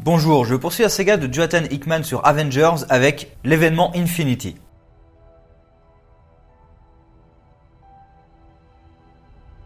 Bonjour, je poursuis la saga de Jonathan Hickman sur Avengers avec l'événement Infinity.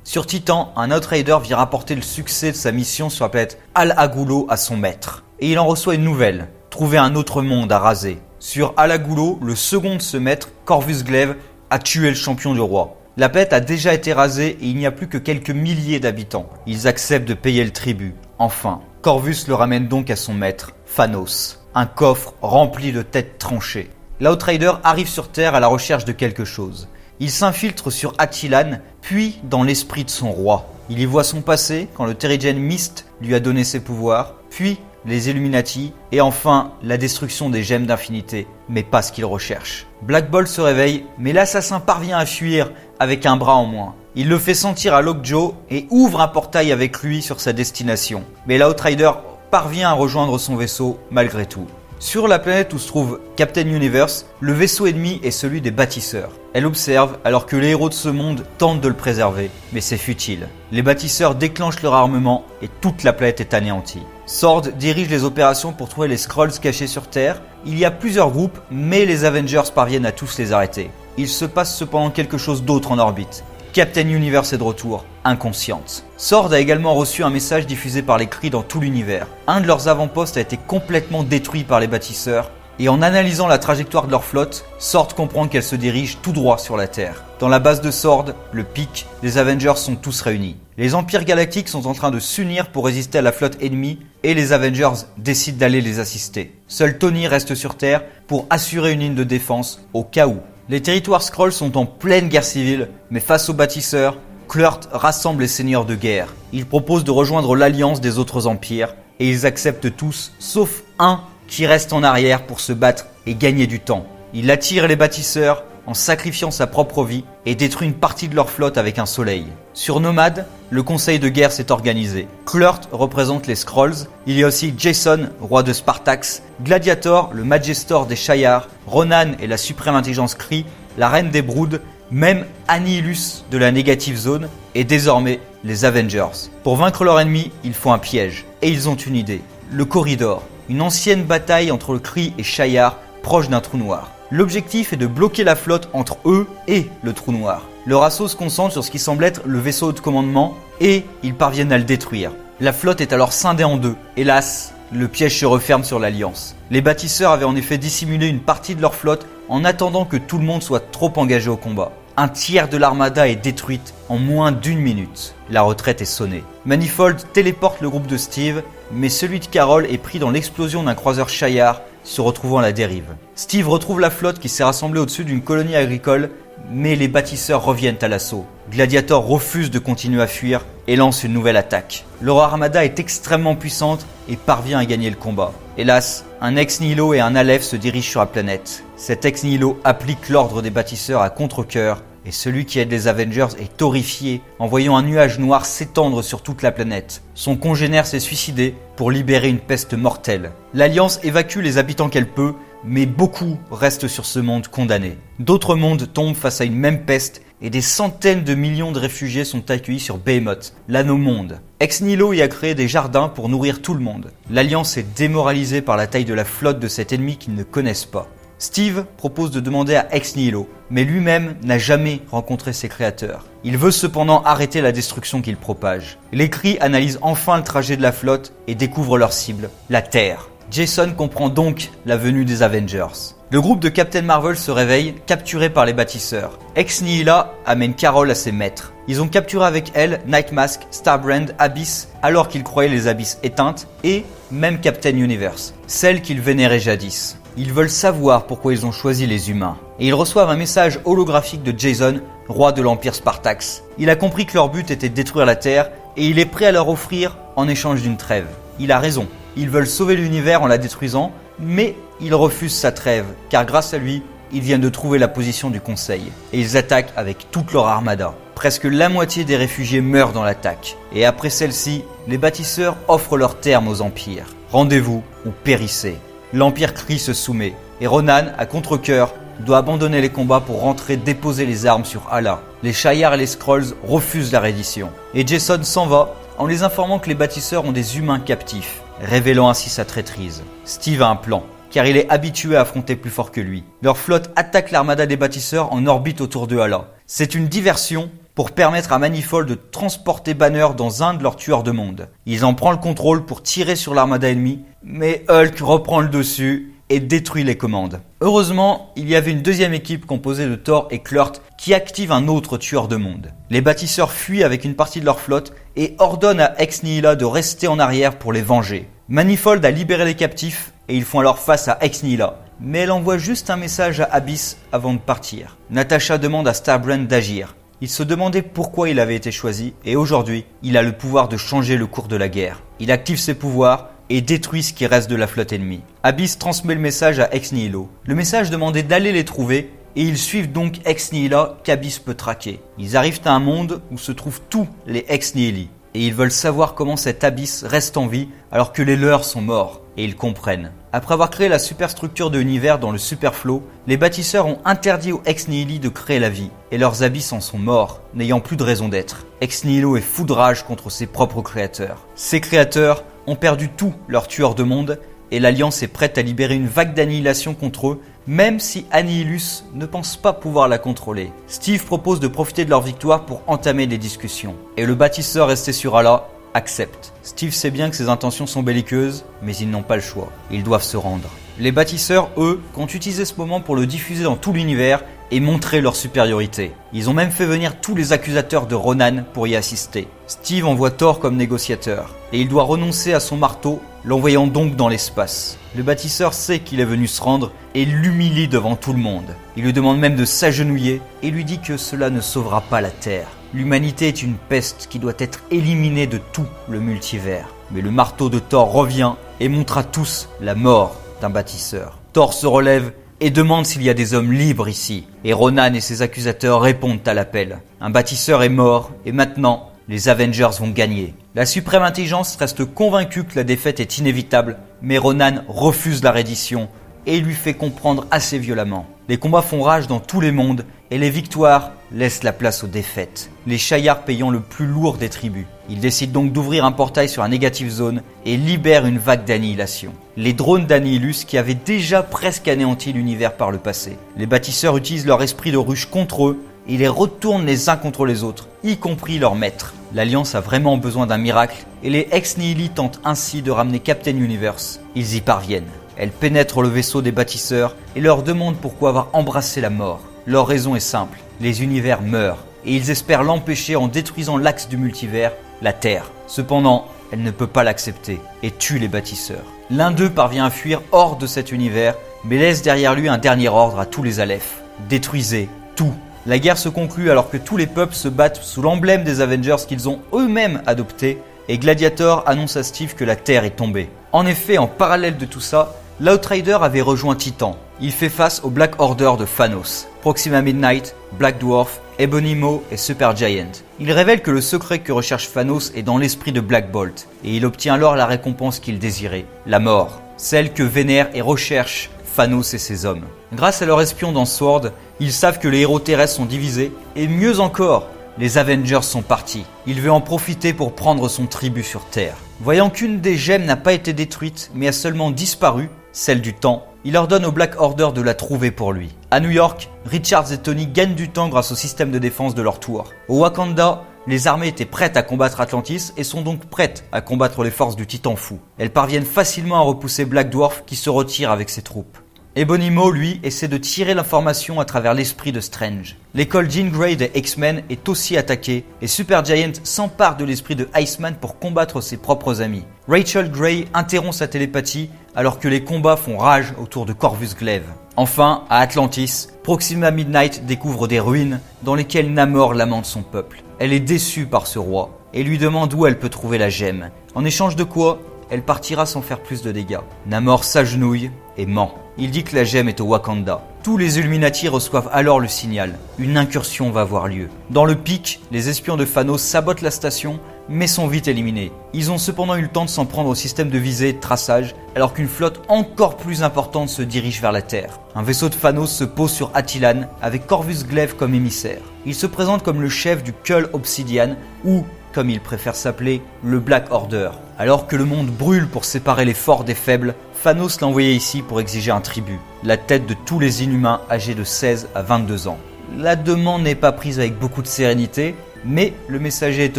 Sur Titan, un Outrider vient rapporter le succès de sa mission sur la planète Al-Aghulo à son maître. Et il en reçoit une nouvelle, trouver un autre monde à raser. Sur Al-Aghulo, le second de ce maître, Corvus Glaive, a tué le champion du roi. La planète a déjà été rasée et il n'y a plus que quelques milliers d'habitants. Ils acceptent de payer le tribut. Enfin, Corvus le ramène donc à son maître, Thanos. Un coffre rempli de têtes tranchées. L'Outrider arrive sur Terre à la recherche de quelque chose. Il s'infiltre sur Attilan, puis dans l'esprit de son roi. Il y voit son passé quand le Terrigen Mist lui a donné ses pouvoirs, puis les Illuminati, et enfin la destruction des gemmes d'infinité, mais pas ce qu'il recherche. Black Bolt se réveille, mais l'assassin parvient à fuir avec un bras en moins. Il le fait sentir à Lockjaw et ouvre un portail avec lui sur sa destination. Mais l'Outrider parvient à rejoindre son vaisseau malgré tout. Sur la planète où se trouve Captain Universe, le vaisseau ennemi est celui des bâtisseurs. Elle observe alors que les héros de ce monde tentent de le préserver, mais c'est futile. Les bâtisseurs déclenchent leur armement et toute la planète est anéantie. Sword dirige les opérations pour trouver les Skrulls cachés sur Terre. Il y a plusieurs groupes, mais les Avengers parviennent à tous les arrêter. Il se passe cependant quelque chose d'autre en orbite. Captain Universe est de retour, inconsciente. Sword a également reçu un message diffusé par les Kree dans tout l'univers. Un de leurs avant-postes a été complètement détruit par les bâtisseurs, et en analysant la trajectoire de leur flotte, Sword comprend qu'elle se dirige tout droit sur la Terre. Dans la base de Sword, le pic, les Avengers sont tous réunis. Les empires galactiques sont en train de s'unir pour résister à la flotte ennemie, et les Avengers décident d'aller les assister. Seul Tony reste sur Terre pour assurer une ligne de défense au cas où. Les territoires Skrulls sont en pleine guerre civile, mais face aux bâtisseurs, Kl'rt rassemble les seigneurs de guerre. Il propose de rejoindre l'alliance des autres empires, et ils acceptent tous, sauf un qui reste en arrière pour se battre et gagner du temps. Il attire les bâtisseurs en sacrifiant sa propre vie et détruit une partie de leur flotte avec un soleil. Sur Nomad, le conseil de guerre s'est organisé. Kl'rt représente les Skrulls, il y a aussi Jason, roi de Spartax, Gladiator, le Majestor des Shi'ar, Ronan et la suprême intelligence Kree, la reine des Broods, même Annihilus de la Negative Zone, et désormais les Avengers. Pour vaincre leur ennemi, il faut un piège. Et ils ont une idée. Le Corridor, une ancienne bataille entre le Kree et Shi'ar, proche d'un trou noir. L'objectif est de bloquer la flotte entre eux et le trou noir. Leur assaut se concentre sur ce qui semble être le vaisseau de commandement et ils parviennent à le détruire. La flotte est alors scindée en deux. Hélas, le piège se referme sur l'Alliance. Les bâtisseurs avaient en effet dissimulé une partie de leur flotte en attendant que tout le monde soit trop engagé au combat. Un tiers de l'armada est détruite en moins d'1 minute. La retraite est sonnée. Manifold téléporte le groupe de Steve, mais celui de Carol est pris dans l'explosion d'un croiseur Shi'ar se retrouvant à la dérive. Steve retrouve la flotte qui s'est rassemblée au-dessus d'une colonie agricole, mais les bâtisseurs reviennent à l'assaut. Gladiator refuse de continuer à fuir et lance une nouvelle attaque. Leur armada est extrêmement puissante et parvient à gagner le combat. Hélas, un ex-nihilo et un Aleph se dirigent sur la planète. Cet ex-nihilo applique l'ordre des bâtisseurs à contre-cœur et celui qui aide les Avengers est horrifié en voyant un nuage noir s'étendre sur toute la planète. Son congénère s'est suicidé pour libérer une peste mortelle. L'Alliance évacue les habitants qu'elle peut, mais beaucoup restent sur ce monde condamné. D'autres mondes tombent face à une même peste et des centaines de millions de réfugiés sont accueillis sur Behemoth, l'anneau-monde. Ex Nihilo y a créé des jardins pour nourrir tout le monde. L'Alliance est démoralisée par la taille de la flotte de cet ennemi qu'ils ne connaissent pas. Steve propose de demander à Ex Nihilo, mais lui-même n'a jamais rencontré ses créateurs. Il veut cependant arrêter la destruction qu'il propage. Les Kree analysent enfin le trajet de la flotte et découvrent leur cible, la Terre. Jason comprend donc la venue des Avengers. Le groupe de Captain Marvel se réveille, capturé par les bâtisseurs. Ex Nihila amène Carol à ses maîtres. Ils ont capturé avec elle Nightmask, Starbrand, Abyss, alors qu'ils croyaient les abysses éteintes, et même Captain Universe, celle qu'ils vénéraient jadis. Ils veulent savoir pourquoi ils ont choisi les humains. Et ils reçoivent un message holographique de Jason, roi de l'Empire Spartax. Il a compris que leur but était de détruire la Terre, et il est prêt à leur offrir en échange d'une trêve. Il a raison. Ils veulent sauver l'univers en la détruisant, mais ils refusent sa trêve, car grâce à lui, ils viennent de trouver la position du Conseil. Et ils attaquent avec toute leur armada. Presque la moitié des réfugiés meurent dans l'attaque. Et après celle-ci, les bâtisseurs offrent leur terme aux empires. Rendez-vous ou périssez. L'Empire Kree se soumet, et Ronan, à contre-cœur, doit abandonner les combats pour rentrer déposer les armes sur Allah. Les Shi'ar et les Skrulls refusent la reddition. Et Jason s'en va en les informant que les bâtisseurs ont des humains captifs. révélant ainsi sa traîtrise. Steve a un plan, car il est habitué à affronter plus fort que lui. Leur flotte attaque l'armada des bâtisseurs en orbite autour de Hala. C'est une diversion pour permettre à Manifold de transporter Banner dans un de leurs tueurs de monde. Ils en prennent le contrôle pour tirer sur l'armada ennemie, mais Hulk reprend le dessus et détruit les commandes. Heureusement, il y avait une deuxième équipe composée de Thor et Klurt qui active un autre tueur de monde. Les bâtisseurs fuient avec une partie de leur flotte et ordonnent à Ex Nihila de rester en arrière pour les venger. Manifold a libéré les captifs et ils font alors face à Ex Nihila. Mais elle envoie juste un message à Abyss avant de partir. Natasha demande à Starbrand d'agir. Il se demandait pourquoi il avait été choisi et aujourd'hui, il a le pouvoir de changer le cours de la guerre. Il active ses pouvoirs et détruit ce qui reste de la flotte ennemie. Abyss transmet le message à Ex Nihilo. Le message demandait d'aller les trouver et ils suivent donc Ex Nihila qu'Abyss peut traquer. Ils arrivent à un monde où se trouvent tous les Ex Nihili et ils veulent savoir comment cet Abyss reste en vie alors que les leurs sont morts. Et ils comprennent. Après avoir créé la superstructure de l'univers dans le Superflow, les bâtisseurs ont interdit aux Ex Nihili de créer la vie, et leurs abysses en sont morts, n'ayant plus de raison d'être. Ex Nihilo est fou de rage contre ses propres créateurs. Ces créateurs ont perdu tous leurs tueurs de monde, et l'Alliance est prête à libérer une vague d'annihilation contre eux, même si Annihilus ne pense pas pouvoir la contrôler. Steve propose de profiter de leur victoire pour entamer des discussions, et le bâtisseur resté sur Hala accepte. Steve sait bien que ses intentions sont belliqueuses, mais ils n'ont pas le choix. Ils doivent se rendre. Les bâtisseurs, eux, comptent utiliser ce moment pour le diffuser dans tout l'univers et montrer leur supériorité. Ils ont même fait venir tous les accusateurs de Ronan pour y assister. Steve envoie Thor comme négociateur, et il doit renoncer à son marteau, l'envoyant donc dans l'espace. Le bâtisseur sait qu'il est venu se rendre et l'humilie devant tout le monde. Il lui demande même de s'agenouiller et lui dit que cela ne sauvera pas la Terre. L'humanité est une peste qui doit être éliminée de tout le multivers. Mais le marteau de Thor revient et montre à tous la mort d'un bâtisseur. Thor se relève et demande s'il y a des hommes libres ici. Et Ronan et ses accusateurs répondent à l'appel. Un bâtisseur est mort et maintenant, les Avengers vont gagner. La suprême intelligence reste convaincue que la défaite est inévitable, mais Ronan refuse la reddition et lui fait comprendre assez violemment. Les combats font rage dans tous les mondes et les victoires laissent la place aux défaites, les Shaiar payant le plus lourd des tributs. Ils décident donc d'ouvrir un portail sur la Negative Zone et libèrent une vague d'annihilation. Les drones d'Annihilus qui avaient déjà presque anéanti l'univers par le passé. Les bâtisseurs utilisent leur esprit de ruche contre eux et les retournent les uns contre les autres, y compris leur maître. L'Alliance a vraiment besoin d'un miracle et les Ex Nihili tentent ainsi de ramener Captain Universe. Ils y parviennent. Elle pénètre le vaisseau des bâtisseurs et leur demande pourquoi avoir embrassé la mort. Leur raison est simple, les univers meurent et ils espèrent l'empêcher en détruisant l'axe du multivers, la Terre. Cependant, elle ne peut pas l'accepter et tue les bâtisseurs. L'un d'eux parvient à fuir hors de cet univers, mais laisse derrière lui un dernier ordre à tous les Aleph. Détruisez tout. La guerre se conclut alors que tous les peuples se battent sous l'emblème des Avengers qu'ils ont eux-mêmes adopté et Gladiator annonce à Steve que la Terre est tombée. En effet, en parallèle de tout ça, l'Outrider avait rejoint Titan. Il fait face au Black Order de Thanos, Proxima Midnight, Black Dwarf, Ebony Maw et Supergiant. Il révèle que le secret que recherche Thanos est dans l'esprit de Black Bolt, et il obtient alors la récompense qu'il désirait, la mort, celle que vénère et recherche Thanos et ses hommes. Grâce à leur espion dans Sword, ils savent que les héros terrestres sont divisés, et mieux encore, les Avengers sont partis. Il veut en profiter pour prendre son tribut sur Terre. Voyant qu'une des gemmes n'a pas été détruite, mais a seulement disparu, celle du temps, il ordonne au Black Order de la trouver pour lui. À New York, Richards et Tony gagnent du temps grâce au système de défense de leur tour. Au Wakanda, les armées étaient prêtes à combattre Atlantis et sont donc prêtes à combattre les forces du Titan fou. Elles parviennent facilement à repousser Black Dwarf qui se retire avec ses troupes. Ebony Maw, lui, essaie de tirer l'information à travers l'esprit de Strange. L'école Jean Grey des X-Men est aussi attaquée et Supergiant s'empare de l'esprit de Iceman pour combattre ses propres amis. Rachel Grey interrompt sa télépathie alors que les combats font rage autour de Corvus Glaive. Enfin, à Atlantis, Proxima Midnight découvre des ruines dans lesquelles Namor lamente son peuple. Elle est déçue par ce roi et lui demande où elle peut trouver la gemme. En échange de quoi, elle partira sans faire plus de dégâts. Namor s'agenouille et ment. Il dit que la gemme est au Wakanda. Tous les Illuminati reçoivent alors le signal. Une incursion va avoir lieu. Dans le pic, les espions de Thanos sabotent la station, mais sont vite éliminés. Ils ont cependant eu le temps de s'en prendre au système de visée et de traçage, alors qu'une flotte encore plus importante se dirige vers la Terre. Un vaisseau de Thanos se pose sur Attilan, avec Corvus Glaive comme émissaire. Il se présente comme le chef du Cull Obsidian, ou comme il préfère s'appeler, le Black Order. Alors que le monde brûle pour séparer les forts des faibles, Thanos l'a envoyé ici pour exiger un tribut, la tête de tous les inhumains âgés de 16 à 22 ans. La demande n'est pas prise avec beaucoup de sérénité, mais le messager est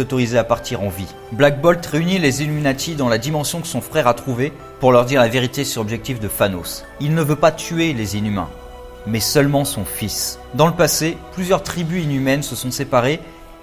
autorisé à partir en vie. Black Bolt réunit les Illuminati dans la dimension que son frère a trouvée pour leur dire la vérité sur l'objectif de Thanos. Il ne veut pas tuer les inhumains, mais seulement son fils. Dans le passé, plusieurs tribus inhumaines se sont séparées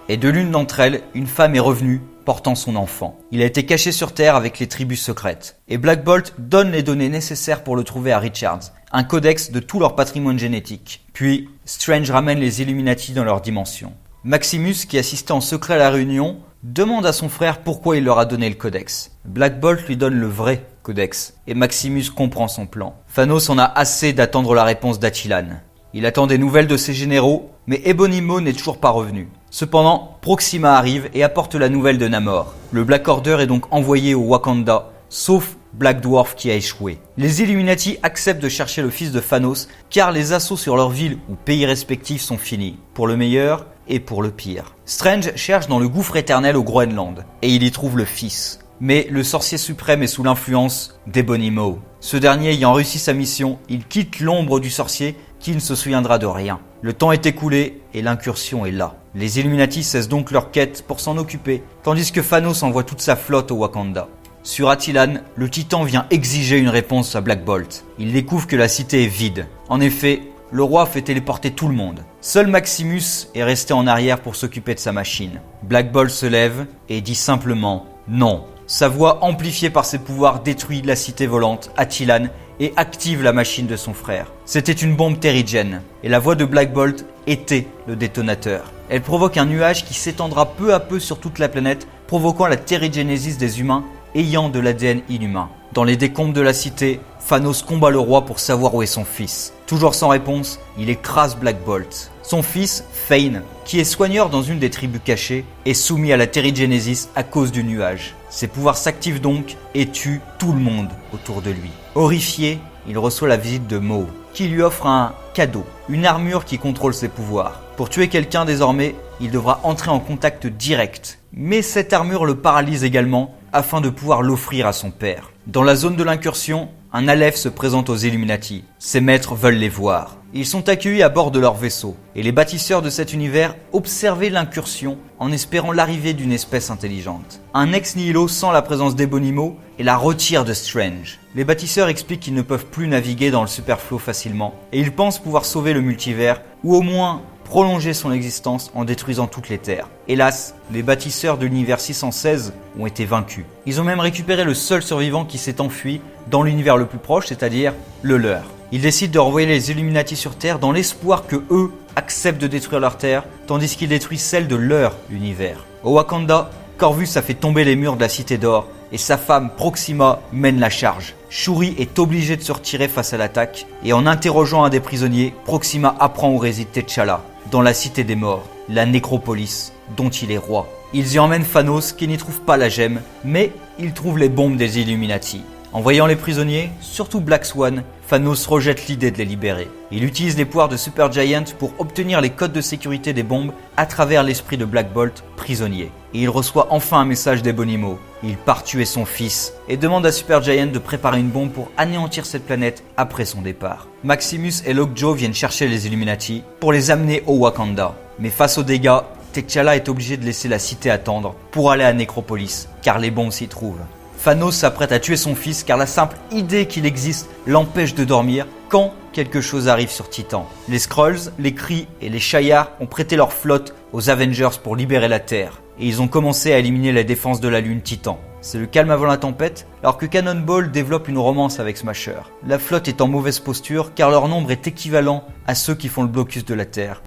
et de l'une d'entre elles, une femme est revenue portant son enfant. Il a été caché sur Terre avec les tribus secrètes. Et Black Bolt donne les données nécessaires pour le trouver à Richards, un codex de tout leur patrimoine génétique. Puis, Strange ramène les Illuminati dans leur dimension. Maximus, qui assistait en secret à la réunion, demande à son frère pourquoi il leur a donné le codex. Black Bolt lui donne le vrai codex, et Maximus comprend son plan. Thanos en a assez d'attendre la réponse d'Attilan. Il attend des nouvelles de ses généraux, mais Ebonimo n'est toujours pas revenu. Cependant, Proxima arrive et apporte la nouvelle de Namor. Le Black Order est donc envoyé au Wakanda, sauf Black Dwarf qui a échoué. Les Illuminati acceptent de chercher le fils de Thanos, car les assauts sur leurs villes ou pays respectifs sont finis, pour le meilleur et pour le pire. Strange cherche dans le gouffre éternel au Groenland, et il y trouve le fils. Mais le sorcier suprême est sous l'influence d'Ebonimo. Ce dernier ayant réussi sa mission, il quitte l'ombre du sorcier qui ne se souviendra de rien. Le temps est écoulé et l'incursion est là. Les Illuminati cessent donc leur quête pour s'en occuper, tandis que Thanos envoie toute sa flotte au Wakanda. Sur Attilan, le Titan vient exiger une réponse à Black Bolt. Il découvre que la cité est vide. En effet, le roi fait téléporter tout le monde. Seul Maximus est resté en arrière pour s'occuper de sa machine. Black Bolt se lève et dit simplement « non ». Sa voix, amplifiée par ses pouvoirs, détruit la cité volante, Attilan, et active la machine de son frère. C'était une bombe terrigène, et la voix de Black Bolt était le détonateur. Elle provoque un nuage qui s'étendra peu à peu sur toute la planète, provoquant la terrigénésis des humains ayant de l'ADN inhumain. Dans les décombres de la cité, Thanos combat le roi pour savoir où est son fils. Toujours sans réponse, il écrase Black Bolt. Son fils, Thane, qui est soigneur dans une des tribus cachées, est soumis à la terrigénésis à cause du nuage. Ses pouvoirs s'activent donc et tuent tout le monde autour de lui. Horrifié, il reçoit la visite de Maw, qui lui offre un cadeau, une armure qui contrôle ses pouvoirs. Pour tuer quelqu'un désormais, il devra entrer en contact direct. Mais cette armure le paralyse également, afin de pouvoir l'offrir à son père. Dans la zone de l'incursion, un Aleph se présente aux Illuminati. Ses maîtres veulent les voir. Ils sont accueillis à bord de leur vaisseau, et les bâtisseurs de cet univers observaient l'incursion en espérant l'arrivée d'une espèce intelligente. Un ex nihilo sent la présence d'Ebonimo et la retire de Strange. Les bâtisseurs expliquent qu'ils ne peuvent plus naviguer dans le superflow facilement, et ils pensent pouvoir sauver le multivers, ou au moins prolonger son existence en détruisant toutes les terres. Hélas, les bâtisseurs de l'univers 616 ont été vaincus. Ils ont même récupéré le seul survivant qui s'est enfui dans l'univers le plus proche, c'est-à-dire le leur. Ils décident de renvoyer les Illuminati sur Terre dans l'espoir que eux acceptent de détruire leur Terre, tandis qu'ils détruisent celle de leur univers. Au Wakanda, Corvus a fait tomber les murs de la Cité d'Or et sa femme Proxima mène la charge. Shuri est obligé de se retirer face à l'attaque et en interrogeant un des prisonniers, Proxima apprend où réside T'Challa, dans la Cité des Morts, la nécropolis dont il est roi. Ils y emmènent Thanos qui n'y trouve pas la gemme, mais il trouve les bombes des Illuminati. En voyant les prisonniers, surtout Black Swan, Thanos rejette l'idée de les libérer. Il utilise les pouvoirs de Supergiant pour obtenir les codes de sécurité des bombes à travers l'esprit de Black Bolt, prisonnier. Et il reçoit enfin un message d'Ebonimo. Il part tuer son fils et demande à Supergiant de préparer une bombe pour anéantir cette planète après son départ. Maximus et Lockjaw viennent chercher les Illuminati pour les amener au Wakanda. Mais face aux dégâts, T'Challa est obligé de laisser la cité attendre pour aller à Nécropolis, car les bombes s'y trouvent. Thanos s'apprête à tuer son fils car la simple idée qu'il existe l'empêche de dormir quand quelque chose arrive sur Titan. Les Skrulls, les Kree et les Shi'ar ont prêté leur flotte aux Avengers pour libérer la Terre. Et ils ont commencé à éliminer la défense de la Lune Titan. C'est le calme avant la tempête, alors que Cannonball développe une romance avec Smasher. La flotte est en mauvaise posture car leur nombre est équivalent à ceux qui font le blocus de la Terre.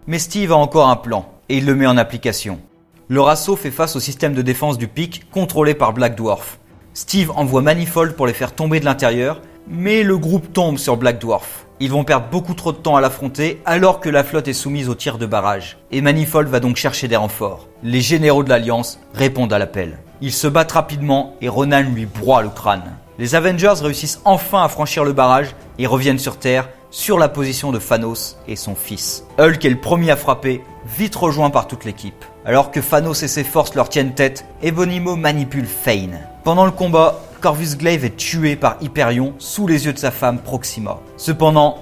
Mais Steve a encore un plan, et il le met en application. Leur assaut fait face au système de défense du pic, contrôlé par Black Dwarf. Steve envoie Manifold pour les faire tomber de l'intérieur, mais le groupe tombe sur Black Dwarf. Ils vont perdre beaucoup trop de temps à l'affronter alors que la flotte est soumise au tir de barrage. Et Manifold va donc chercher des renforts. Les généraux de l'Alliance répondent à l'appel. Ils se battent rapidement et Ronan lui broie le crâne. Les Avengers réussissent enfin à franchir le barrage et reviennent sur Terre, sur la position de Thanos et son fils. Hulk est le premier à frapper, vite rejoint par toute l'équipe. Alors que Thanos et ses forces leur tiennent tête, Ebonimo manipule Thane. Pendant le combat, Corvus Glaive est tué par Hyperion sous les yeux de sa femme Proxima. Cependant,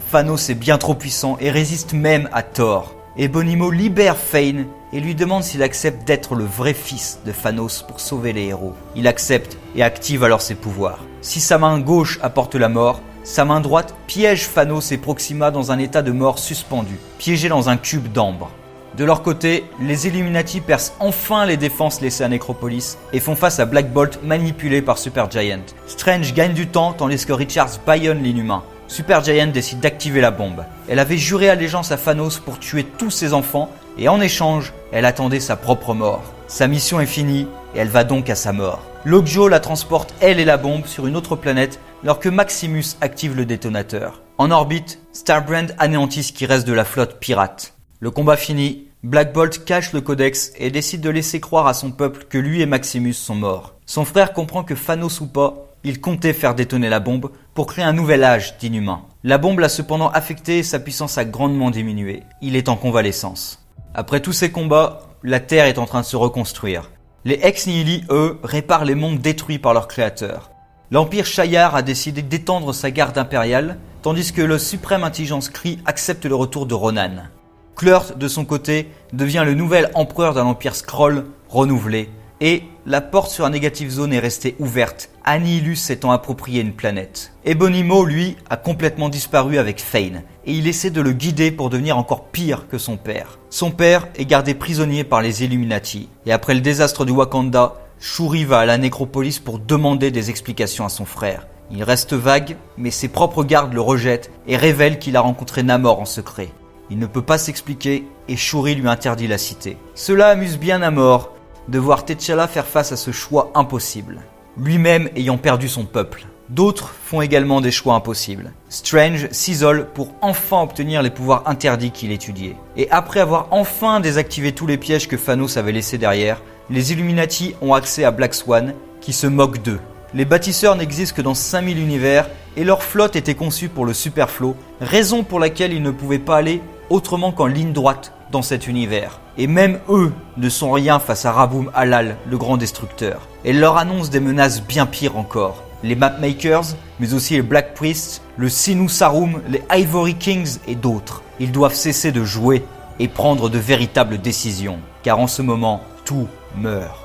Thanos est bien trop puissant et résiste même à Thor. Ebonimo libère Thane et lui demande s'il accepte d'être le vrai fils de Thanos pour sauver les héros. Il accepte et active alors ses pouvoirs. Si sa main gauche apporte la mort, sa main droite piège Thanos et Proxima dans un état de mort suspendu, piégés dans un cube d'ambre. De leur côté, les Illuminati percent enfin les défenses laissées à Necropolis et font face à Black Bolt manipulé par Supergiant. Strange gagne du temps tandis que Richards bâillonne l'inhumain. Supergiant décide d'activer la bombe. Elle avait juré allégeance à Thanos pour tuer tous ses enfants et en échange, elle attendait sa propre mort. Sa mission est finie et elle va donc à sa mort. Lockjaw la transporte, elle et la bombe, sur une autre planète alors que Maximus active le détonateur. En orbite, Starbrand anéantit ce qui reste de la flotte pirate. Le combat fini, Black Bolt cache le codex et décide de laisser croire à son peuple que lui et Maximus sont morts. Son frère comprend que Thanos ou pas, il comptait faire détonner la bombe pour créer un nouvel âge d'inhumains. La bombe l'a cependant affecté et sa puissance a grandement diminué. Il est en convalescence. Après tous ces combats, la Terre est en train de se reconstruire. Les Ex Nihili, eux, réparent les mondes détruits par leur créateur. L'Empire Shayar a décidé d'étendre sa garde impériale, tandis que le suprême intelligence Kree accepte le retour de Ronan. Kl'rt, de son côté, devient le nouvel empereur d'un empire Skrull renouvelé, et la porte sur la Negative Zone est restée ouverte, Annihilus s'étant approprié une planète. Ebonimo, lui, a complètement disparu avec Thane, et il essaie de le guider pour devenir encore pire que son père. Son père est gardé prisonnier par les Illuminati, et après le désastre du Wakanda, Shuri va à la Nécropolis pour demander des explications à son frère. Il reste vague, mais ses propres gardes le rejettent et révèlent qu'il a rencontré Namor en secret. Il ne peut pas s'expliquer et Shuri lui interdit la cité. Cela amuse bien Namor de voir T'Challa faire face à ce choix impossible, lui-même ayant perdu son peuple. D'autres font également des choix impossibles. Strange s'isole pour enfin obtenir les pouvoirs interdits qu'il étudiait. Et après avoir enfin désactivé tous les pièges que Thanos avait laissés derrière, les Illuminati ont accès à Black Swan qui se moque d'eux. Les bâtisseurs n'existent que dans 5000 univers et leur flotte était conçue pour le superflow, raison pour laquelle ils ne pouvaient pas aller autrement qu'en ligne droite dans cet univers. Et même eux ne sont rien face à Raboum Halal, le grand destructeur. Elle leur annonce des menaces bien pires encore. Les Mapmakers, mais aussi les Black Priests, le Sinu Sarum, les Ivory Kings et d'autres. Ils doivent cesser de jouer et prendre de véritables décisions, car en ce moment, tout meurt.